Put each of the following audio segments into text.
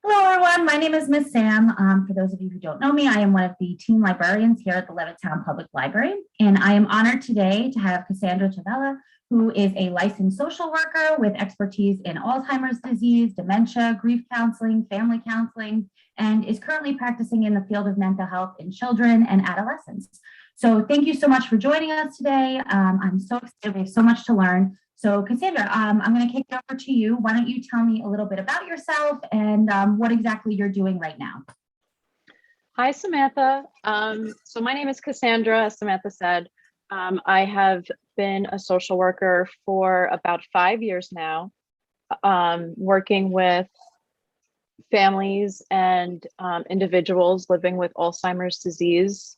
Hello, everyone. My name is Miss Sam. For those of you who don't know me, I am one of the teen librarians here at the Levittown Public Library, and I am honored today to have Cassandra Chavella, who is a licensed social worker with expertise in Alzheimer's disease, dementia, grief counseling, family counseling, and is currently practicing in the field of mental health in children and adolescents. So thank you so much for joining us today. I'm so excited. We have so much to learn. So Cassandra, I'm going to kick it over to you. Why don't you tell me a little bit about yourself and what exactly you're doing right now? Hi, Samantha. So my name is Cassandra, as Samantha said. I have been a social worker for about 5 years now, working with families and individuals living with Alzheimer's disease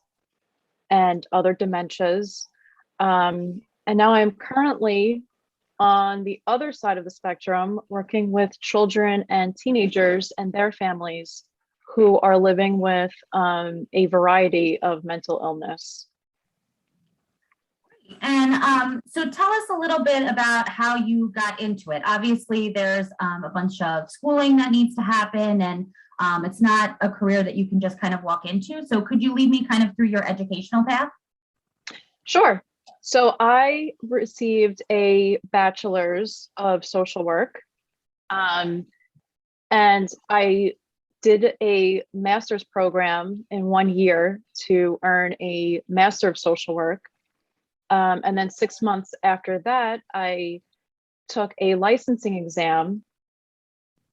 and other dementias. And now I'm currently on the other side of the spectrum, working with children and teenagers and their families who are living with a variety of mental illness. And so tell us a little bit about how you got into it. Obviously, there's a bunch of schooling that needs to happen, and it's not a career that you can just kind of walk into. So could you lead me kind of through your educational path? Sure. So I received a bachelor's of social work, and I did a master's program in 1 year to earn a master of social work. And then 6 months after that, I took a licensing exam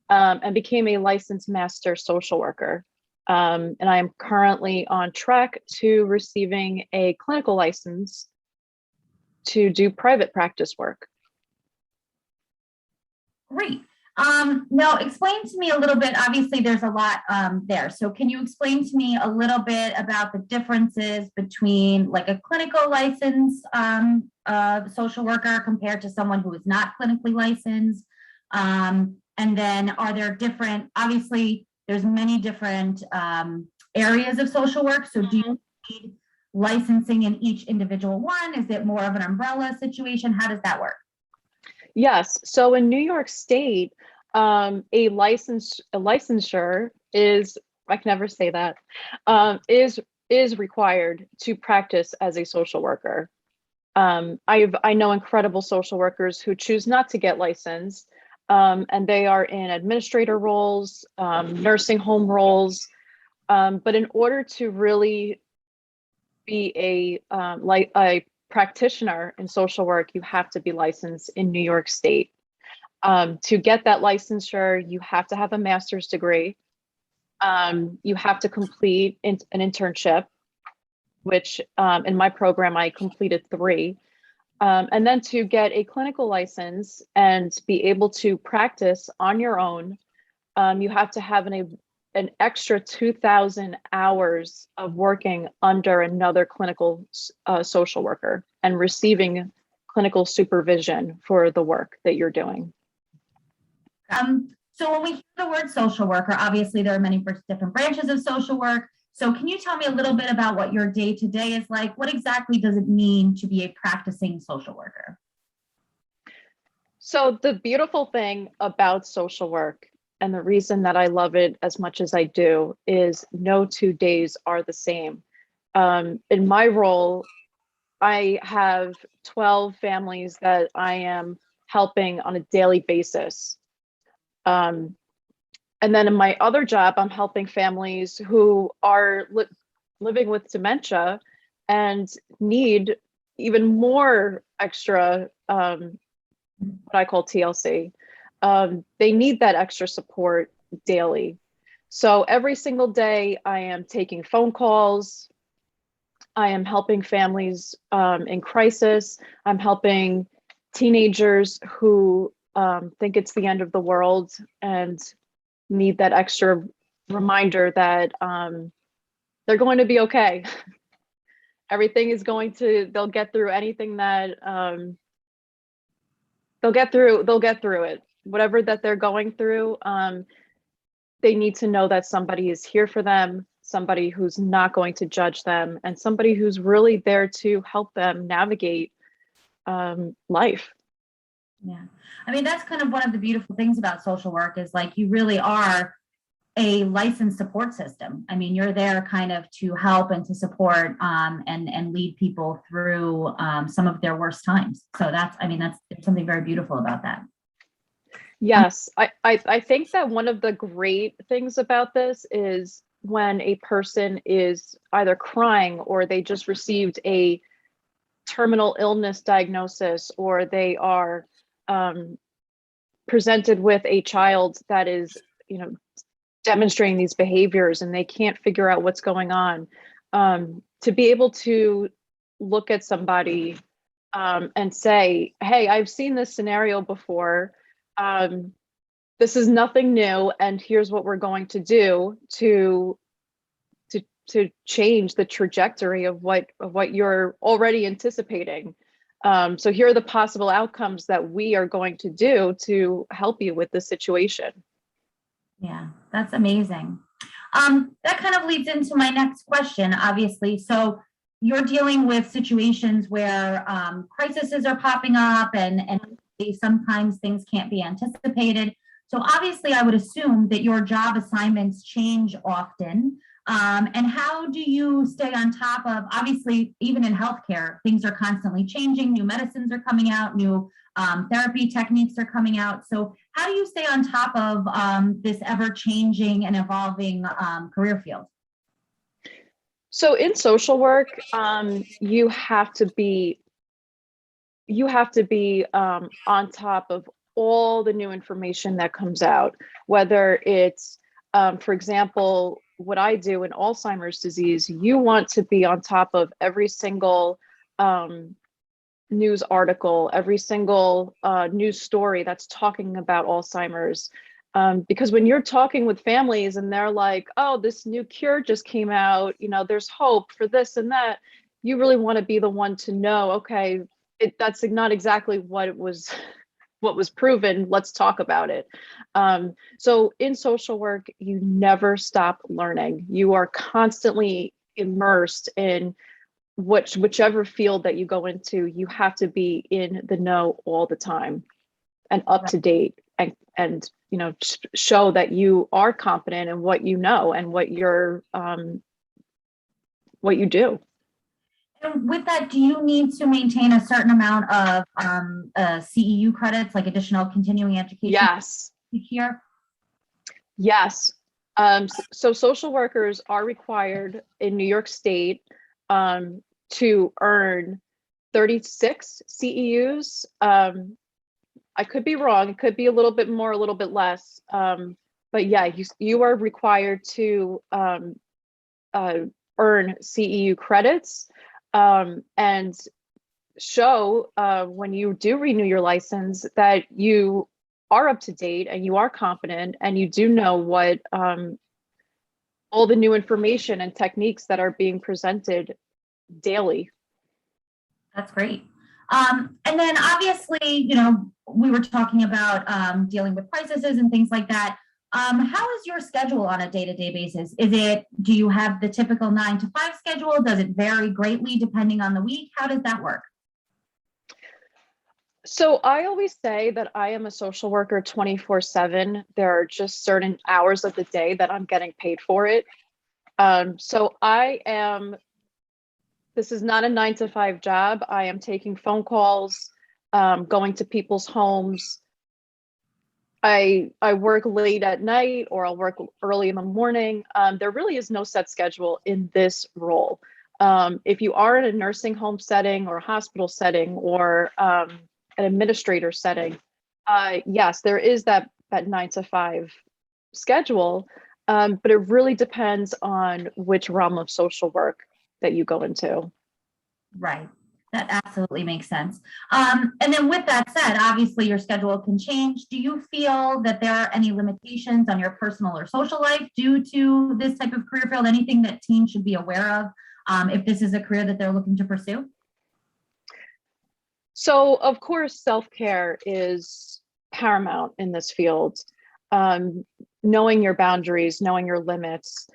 and became a licensed master social worker. And I am currently on track to receiving a clinical license to do private practice work. Great. Now explain to me a little bit, obviously there's a lot there. So can you explain to me a little bit about the differences between like a clinical license social worker compared to someone who is not clinically licensed? And then are there different, obviously there's many different areas of social work. So do you need licensing in each individual one? Is it more of an umbrella situation? How does that work? Yes. So in New York State, a licensure is, I can never say that, is required to practice as a social worker. I know incredible social workers who choose not to get licensed, and they are in administrator roles, nursing home roles. But in order to really be a practitioner in social work, you have to be licensed in New York State. To get that licensure, you have to have a master's degree. You have to complete an internship, which in my program, I completed 3. And then to get a clinical license and be able to practice on your own, you have to have an extra 2,000 hours of working under another clinical social worker and receiving clinical supervision for the work that you're doing. So when we hear the word social worker, obviously there are many different branches of social work. So can you tell me a little bit about what your day-to-day is like? What exactly does it mean to be a practicing social worker? So the beautiful thing about social work, and the reason that I love it as much as I do, is no 2 days are the same. In my role, I have 12 families that I am helping on a daily basis. And then in my other job, I'm helping families who are living with dementia and need even more extra, what I call TLC. They need that extra support daily. So every single day I am taking phone calls. I am helping families in crisis. I'm helping teenagers who think it's the end of the world and need that extra reminder that they're going to be okay. Everything is they'll get through anything that they'll get through it. Whatever that they're going through, they need to know that somebody is here for them, somebody who's not going to judge them, and somebody who's really there to help them navigate life. Yeah. I mean, that's kind of one of the beautiful things about social work is like you really are a licensed support system. I mean, you're there kind of to help and to support and lead people through some of their worst times. So that's, I mean, that's something very beautiful about that. Yes, I think that one of the great things about this is when a person is either crying or they just received a terminal illness diagnosis, or they are presented with a child that is, demonstrating these behaviors and they can't figure out what's going on. To be able to look at somebody and say, hey, I've seen this scenario before. This is nothing new, and here's what we're going to do to change the trajectory of what you're already anticipating. So here are the possible outcomes that we are going to do to help you with this situation. Yeah, that's amazing. That kind of leads into my next question, obviously. So you're dealing with situations where crises are popping up and sometimes things can't be anticipated. So obviously, I would assume that your job assignments change often. And how do you stay on top of, obviously, even in healthcare, things are constantly changing, new medicines are coming out, new therapy techniques are coming out. So how do you stay on top of this ever-changing and evolving career field? So in social work, you have to be on top of all the new information that comes out, whether it's, for example, what I do in Alzheimer's disease. You want to be on top of every single news article, every single news story that's talking about Alzheimer's. Because when you're talking with families and they're like, oh, this new cure just came out, there's hope for this and that, you really want to be the one to know, okay, that's not exactly what was proven. Let's talk about it. So in social work, you never stop learning. You are constantly immersed in whichever field that you go into. You have to be in the know all the time and up to date, and show that you are competent in what you know and what you do. And with that, do you need to maintain a certain amount of CEU credits, like additional continuing education? Yes. Each year? Yes. So social workers are required in New York State to earn 36 CEUs. I could be wrong. It could be a little bit more, a little bit less. But yeah, you are required to earn CEU credits and show when you do renew your license that you are up to date and you are competent and you do know what all the new information and techniques that are being presented daily. That's great. And then obviously, we were talking about dealing with crises and things like that. How is your schedule on a day-to-day basis? Do you have the typical 9 to 5 schedule? Does it vary greatly depending on the week? How does that work? So I always say that I am a social worker 24/7. There are just certain hours of the day that I'm getting paid for it. So this is not a 9 to 5 job. I am taking phone calls, going to people's homes. I work late at night or I'll work early in the morning. There really is no set schedule in this role. If you are in a nursing home setting or a hospital setting or an administrator setting, yes, there is that 9 to 5 schedule, but it really depends on which realm of social work that you go into. Right. That absolutely makes sense. And then with that said, obviously your schedule can change. Do you feel that there are any limitations on your personal or social life due to this type of career field? Anything that teens should be aware of if this is a career that they're looking to pursue? So of course, self-care is paramount in this field. Knowing your boundaries, knowing your limits.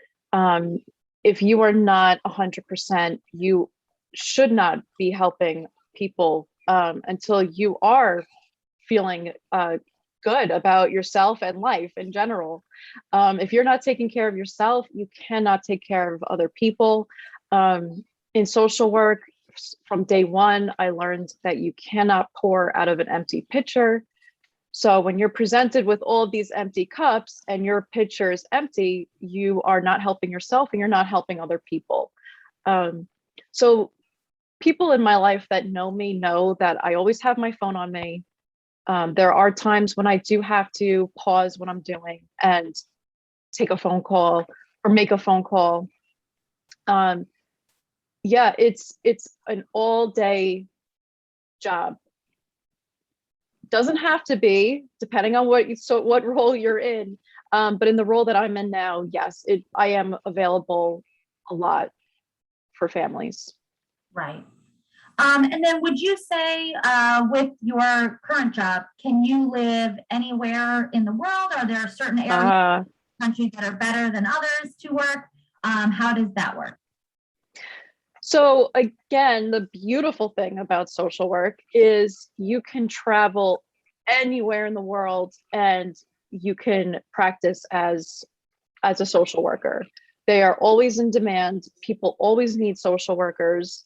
If you are not 100%, you should not be helping people until you are feeling good about yourself and life in general. If you're not taking care of yourself, you cannot take care of other people. In social work, from day one, I learned that you cannot pour out of an empty pitcher. So when you're presented with all of these empty cups and your pitcher is empty, you are not helping yourself and you're not helping other people. So people in my life that know me know that I always have my phone on me. There are times when I do have to pause what I'm doing and take a phone call or make a phone call. Yeah, it's an all day job. Doesn't have to be, depending on what role you're in. But in the role that I'm in now, yes, I am available a lot for families. Right. And then would you say with your current job, can you live anywhere in the world? Are there certain areas of the country that are better than others to work? How does that work? So again, the beautiful thing about social work is you can travel anywhere in the world and you can practice as a social worker. They are always in demand. People always need social workers.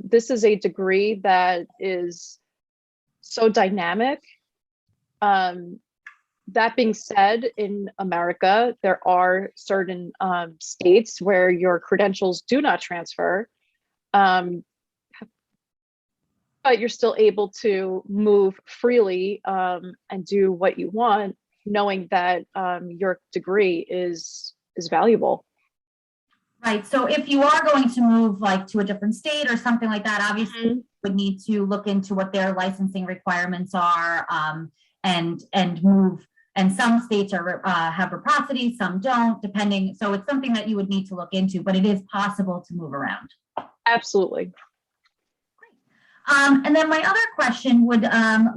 This is a degree that is so dynamic. That being said, in America, there are certain states where your credentials do not transfer, but you're still able to move freely and do what you want, knowing that your degree is valuable. Right. So if you are going to move like to a different state or something like that, obviously you would need to look into what their licensing requirements are and move. And some states are have reciprocity, some don't, depending. So it's something that you would need to look into, but it is possible to move around. Absolutely. And then my other question would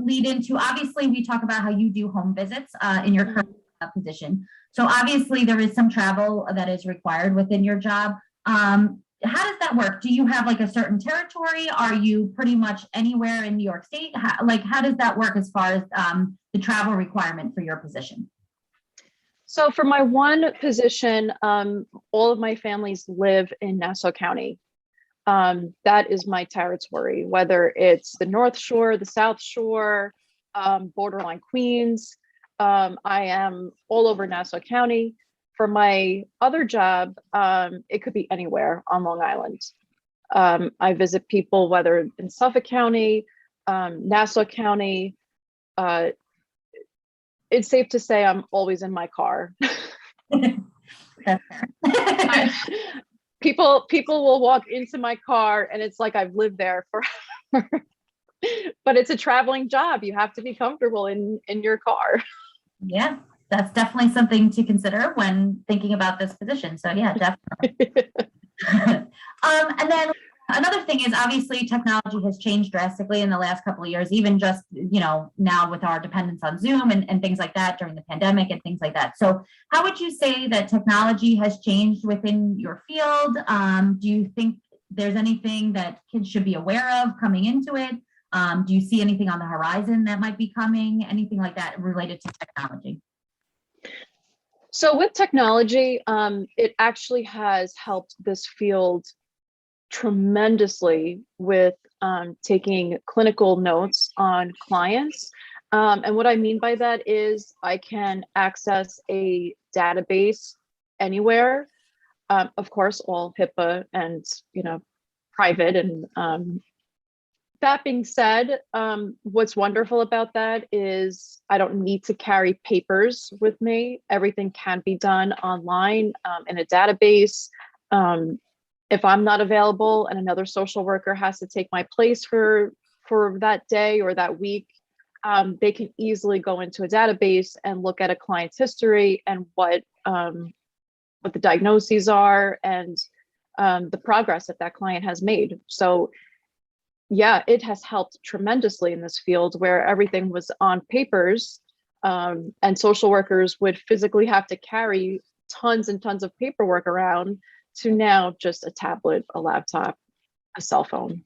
lead into, obviously, we talk about how you do home visits in your current position. So obviously there is some travel that is required within your job. How does that work? Do you have like a certain territory? Are you pretty much anywhere in New York State? How does that work as far as the travel requirement for your position? So for my one position, all of my families live in Nassau County. That is my territory, whether it's the North Shore, the South Shore, borderline Queens. I am all over Nassau County. For my other job, it could be anywhere on Long Island. I visit people, whether in Suffolk County, Nassau County. It's safe to say I'm always in my car. People will walk into my car and it's like I've lived there forever. But it's a traveling job. You have to be comfortable in your car. Yeah, that's definitely something to consider when thinking about this position. So yeah, definitely. And then another thing is obviously technology has changed drastically in the last couple of years, even just, now with our dependence on Zoom and things like that during the pandemic and things like that. So how would you say that technology has changed within your field? Do you think there's anything that kids should be aware of coming into it? Do you see anything on the horizon that might be coming, anything like that related to technology? So with technology, it actually has helped this field tremendously with taking clinical notes on clients. And what I mean by that is I can access a database anywhere. Of course, all HIPAA and, private. And that being said, what's wonderful about that is I don't need to carry papers with me. Everything can be done online in a database. If I'm not available and another social worker has to take my place for that day or that week, they can easily go into a database and look at a client's history and what the diagnoses are and the progress that client has made. So yeah, it has helped tremendously in this field where everything was on papers and social workers would physically have to carry tons and tons of paperwork around to now just a tablet, a laptop, a cell phone.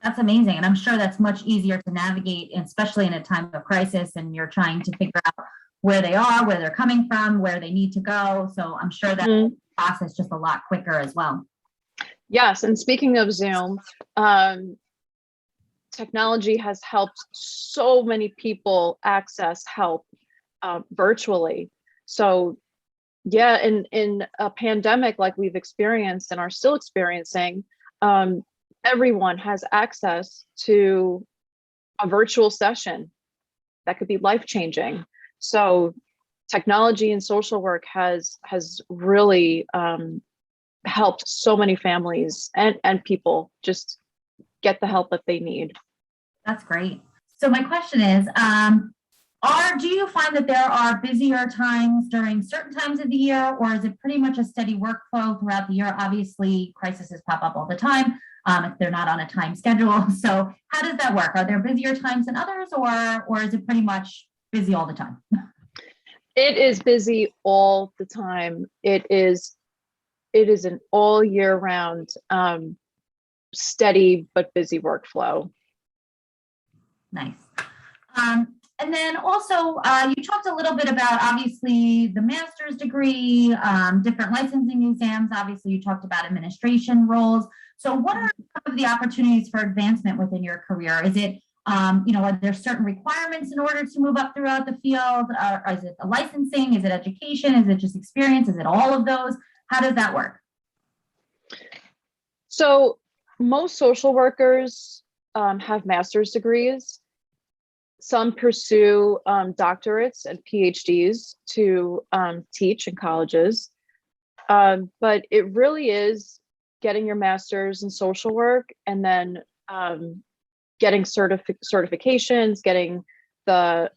That's amazing. And I'm sure that's much easier to navigate, especially in a time of crisis and you're trying to figure out where they are, where they're coming from, where they need to go. So I'm sure that process just a lot quicker as well. Yes, and speaking of Zoom, technology has helped so many people access help virtually. So yeah, in a pandemic like we've experienced and are still experiencing, everyone has access to a virtual session that could be life-changing. So technology and social work has really helped so many families and people just get the help that they need. That's great. So my question is, do you find that there are busier times during certain times of the year, or is it pretty much a steady workflow throughout the year? Obviously, crises pop up all the time if they're not on a time schedule. So how does that work? Are there busier times than others, or is it pretty much busy all the time? It is busy all the time. It is an all year round, steady but busy workflow. Nice. And then also, you talked a little bit about, obviously, the master's degree, different licensing exams. Obviously, you talked about administration roles. So what are some of the opportunities for advancement within your career? Is it, are there certain requirements in order to move up throughout the field? Or is it the licensing? Is it education? Is it just experience? Is it all of those? How does that work? So most social workers have master's degrees. Some pursue doctorates and PhDs to teach in colleges. But it really is getting your master's in social work and then getting certifications, getting the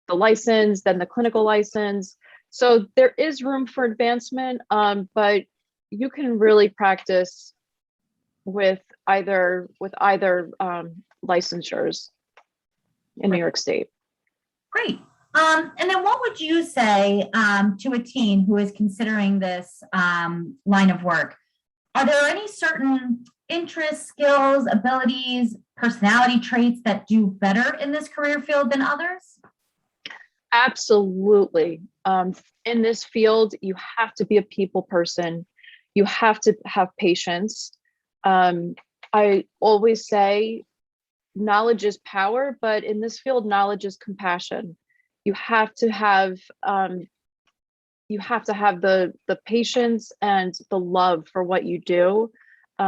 license, then the clinical license. So there is room for advancement, but you can really practice with either licensures in New York State. Great. And then what would you say to a teen who is considering this line of work? Are there any certain interests, skills, abilities, personality traits that do better in this career field than others? Absolutely. In this field, you have to be a people person. You have to have patience. I always say knowledge is power, but in this field, knowledge is compassion. You have to have the patience and the love for what you do.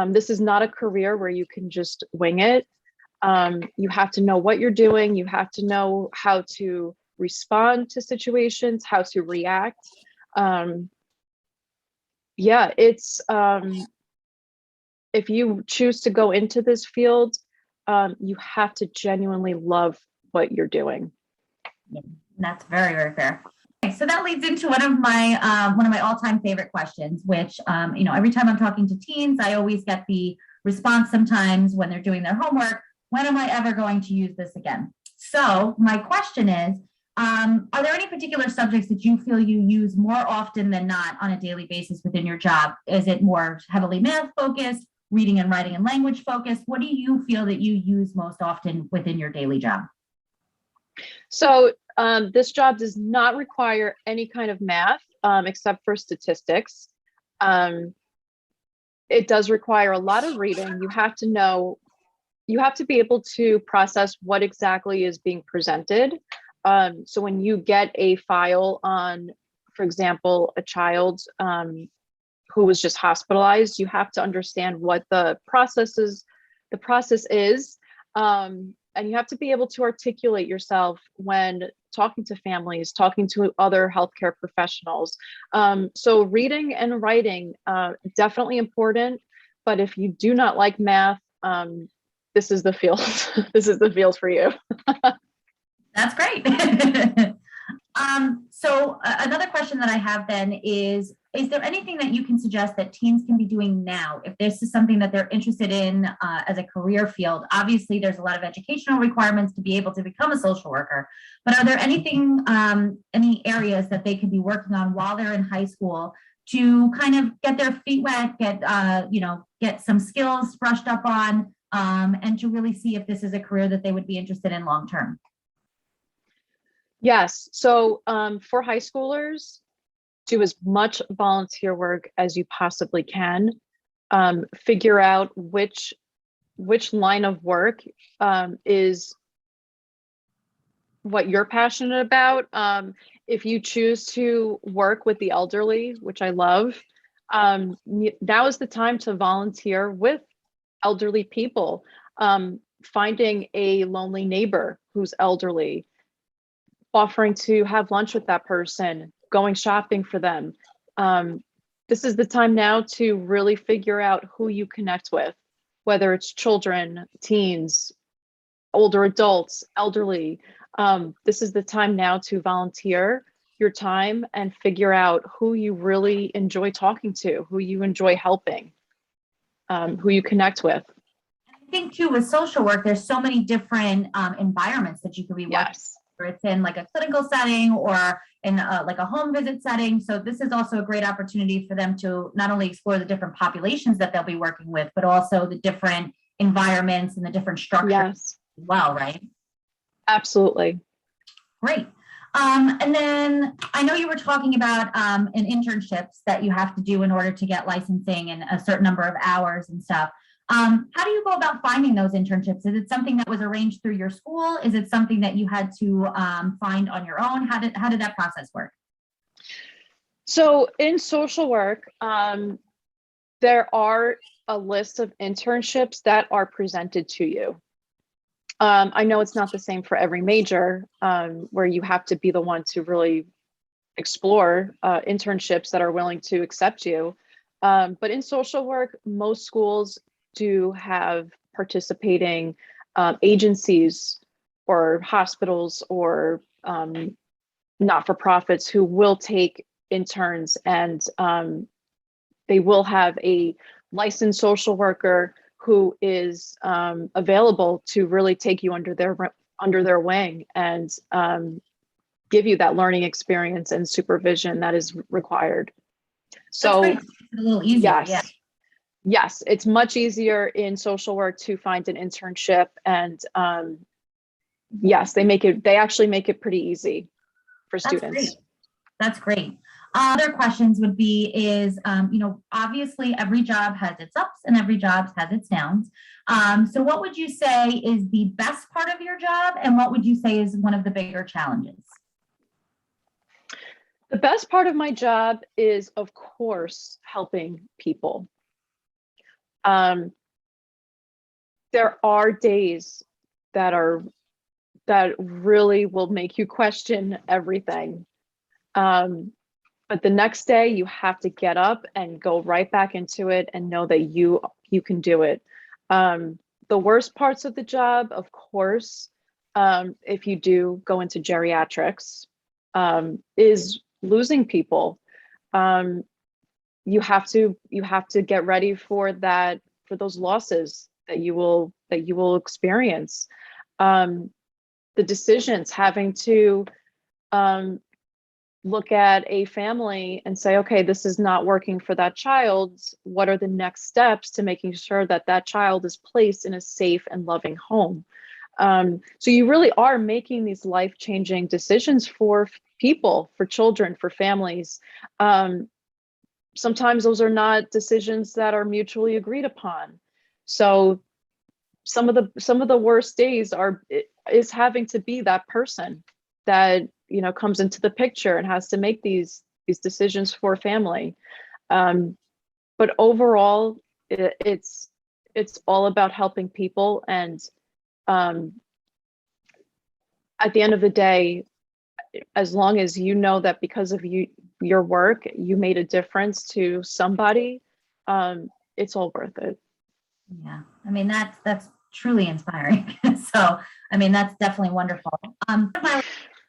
This is not a career where you can just wing it. You have to know what you're doing. You have to know how to respond to situations, how to react. It's if you choose to go into this field, you have to genuinely love what you're doing. That's very, very fair. Okay, so that leads into one of my all-time favorite questions, which every time I'm talking to teens, I always get the response sometimes when they're doing their homework, when am I ever going to use this again? So my question is, are there any particular subjects that you feel you use more often than not on a daily basis within your job? Is it more heavily math focused, reading and writing and language focused? What do you feel that you use most often within your daily job? So this job does not require any kind of math except for statistics. It does require a lot of reading. You have to be able to process what exactly is being presented. So when you get a file on, for example, a child who was just hospitalized, you have to understand what the process is, and you have to be able to articulate yourself when talking to families, talking to other healthcare professionals. So reading and writing, definitely important, but if you do not like math, this is the field. This is the field for you. That's great. So another question that I have then is there anything that you can suggest that teens can be doing now if this is something that they're interested in as a career field? Obviously, there's a lot of educational requirements to be able to become a social worker, but are there any areas that they could be working on while they're in high school to kind of get their feet wet, get some skills brushed up on, and to really see if this is a career that they would be interested in long term? Yes. So for high schoolers, do as much volunteer work as you possibly can. Figure out which line of work is what you're passionate about. If you choose to work with the elderly, which I love, now is the time to volunteer with elderly people. Finding a lonely neighbor who's elderly, offering to have lunch with that person, going shopping for them. This is the time now to really figure out who you connect with, whether it's children, teens, older adults, elderly. This is the time now to volunteer your time and figure out who you really enjoy talking to, who you enjoy helping, who you connect with. I think too, with social work, there's so many different environments that you could be working. Yes. Whether it's in like a clinical setting or in like a home visit setting. So this is also a great opportunity for them to not only explore the different populations that they'll be working with, but also the different environments and the different structures. Yes. As well, right? Absolutely. Great. And then I know you were talking about in internships that you have to do in order to get licensing and a certain number of hours and stuff. How do you go about finding those internships? Is it something that was arranged through your school? Is it something that you had to find on your own? How did that process work? So in social work, there are a list of internships that are presented to you. I know it's not the same for every major, where you have to be the one to really explore internships that are willing to accept you. But in social work, most schools do have participating agencies or hospitals or not-for-profits who will take interns, and they will have a licensed social worker who is available to really take you under their wing and give you that learning experience and supervision that is required. So it's a little easier. yes, Yeah. Yes, it's much easier in social work to find an internship, and yes, they actually make it pretty easy for students. Great. That's great. Other questions would be is, obviously every job has its ups and every job has its downs. So what would you say is the best part of your job, and what would you say is one of the bigger challenges? The best part of my job is, of course, helping people. There are days that really will make you question everything. But the next day you have to get up and go right back into it and know that you can do it. The worst parts of the job, of course, if you do go into geriatrics, is losing people. You have to get ready for that, for those losses that you will experience. The decisions, having to look at a family and say, okay, this is not working for that child. What are the next steps to making sure that that child is placed in a safe and loving home? So you really are making these life-changing decisions for people, for children, for families. Sometimes those are not decisions that are mutually agreed upon. So some of the worst days is having to be that person that comes into the picture and has to make these decisions for family. But overall, it's all about helping people, and at the end of the day, as long as you know that because of your work, you made a difference to somebody, it's all worth it. Yeah, I mean, that's truly inspiring. So, I mean, that's definitely wonderful. My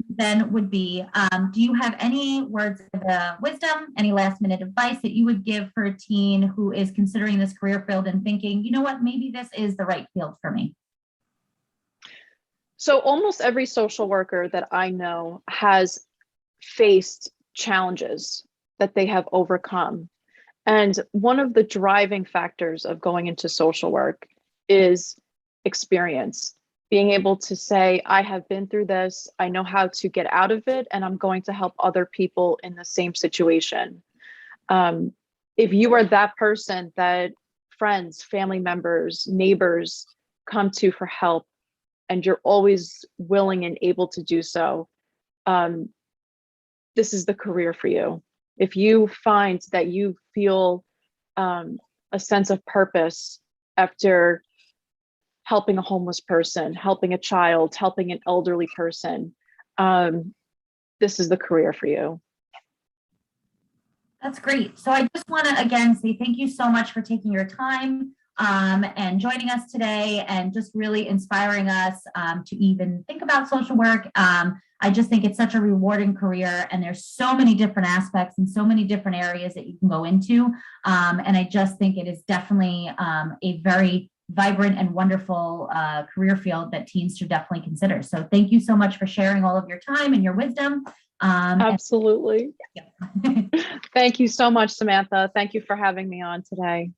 then would be, do you have any words of wisdom, any last minute advice that you would give for a teen who is considering this career field and thinking, you know what, maybe this is the right field for me? So almost every social worker that I know has faced challenges that they have overcome. And one of the driving factors of going into social work is experience. Being able to say, I have been through this, I know how to get out of it, and I'm going to help other people in the same situation. If you are that person that friends, family members, neighbors come to for help, and you're always willing and able to do so, this is the career for you. If you find that you feel a sense of purpose after helping a homeless person, helping a child, helping an elderly person, this is the career for you. That's great. So I just want to again say thank you so much for taking your time and joining us today and just really inspiring us to even think about social work. I just think it's such a rewarding career, and there's so many different aspects and so many different areas that you can go into. And I just think it is definitely a very vibrant and wonderful career field that teens should definitely consider. So thank you so much for sharing all of your time and your wisdom. Absolutely. And, yeah. Thank you so much, Samantha. Thank you for having me on today.